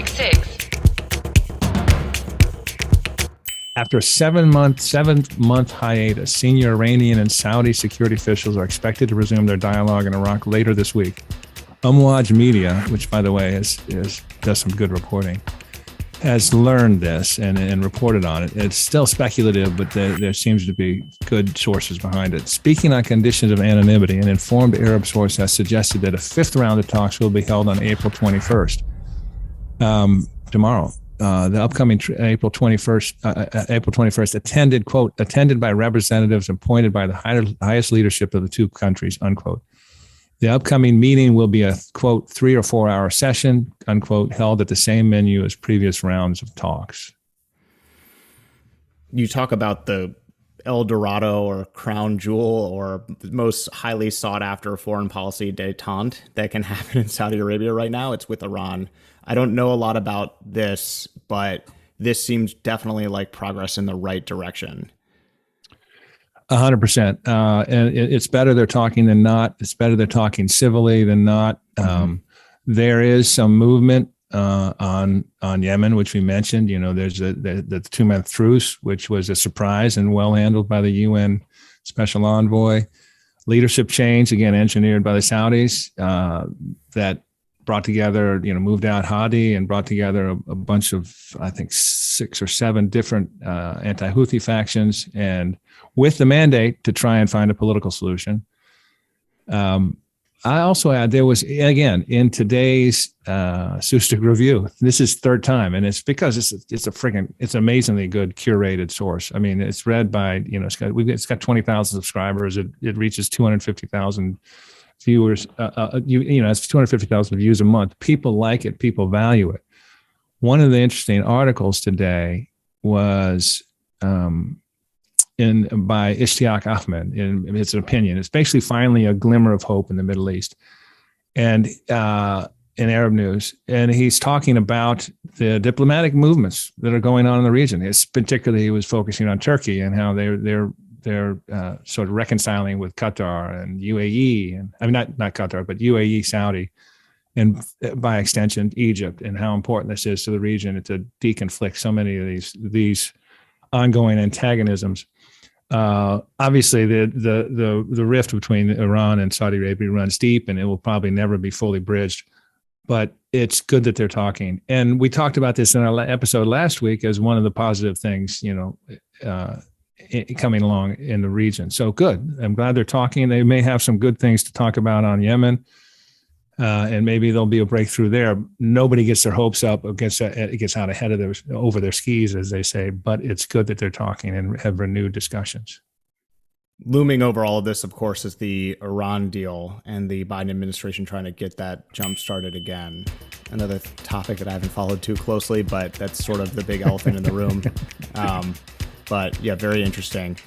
666. After a seven-month hiatus, senior Iranian and Saudi security officials are expected to resume their dialogue in Iraq later this week. Amwaj.media, which, by the way, does some good reporting, has learned this and reported on it. It's still speculative, but there seems to be good sources behind it. Speaking on conditions of anonymity, an informed Arab source has suggested that a fifth round of talks will be held on April 21st, tomorrow. The upcoming April 21st, attended by representatives appointed by the highest leadership of the two countries, unquote. The upcoming meeting will be a, quote, 3 or 4 hour session, unquote, held at the same venue as previous rounds of talks. You talk about the El Dorado or crown jewel or the most highly sought after foreign policy détente that can happen in Saudi Arabia right now. It's with Iran. I don't know a lot about this, but this seems definitely like progress in the right direction. 100%. And it's better they're talking than not. It's better they're talking civilly than not. There is some movement on Yemen, which we mentioned. You know, there's the 2-month truce, which was a surprise and well handled by the UN Special Envoy. Leadership change, again, engineered by the Saudis, that brought together, moved out Hadi and brought together a bunch of, I think, 6 or 7 different anti-Houthi factions, and with the mandate to try and find a political solution. I also add, there was, again, in today's Sustic Review, this is third time, and it's because it's amazingly good curated source. I mean, it's read by, it's got 20,000 subscribers. It reaches 250,000 viewers. It's 250,000 views a month. People like it. People value it. One of the interesting articles today was by Ishtiaq Ahmed. It's an opinion. It's basically finally a glimmer of hope in the Middle East, and in Arab news. And he's talking about the diplomatic movements that are going on in the region. It's particularly, he was focusing on Turkey and how they're sort of reconciling with Qatar and UAE, and I mean not Qatar, but UAE, Saudi, and by extension Egypt, and how important this is to the region to deconflict so many of these ongoing antagonisms. Obviously, the rift between Iran and Saudi Arabia runs deep, and it will probably never be fully bridged. But it's good that they're talking, and we talked about this in our episode last week as one of the positive things, coming along in the region. So good. I'm glad they're talking. They may have some good things to talk about on Yemen, and maybe there'll be a breakthrough there. Nobody gets their hopes up or gets out ahead of over their skis, as they say. But it's good that they're talking and have renewed discussions. Looming over all of this, of course, is the Iran deal and the Biden administration trying to get that jump started again. Another topic that I haven't followed too closely, but that's sort of the big elephant in the room. But yeah, very interesting.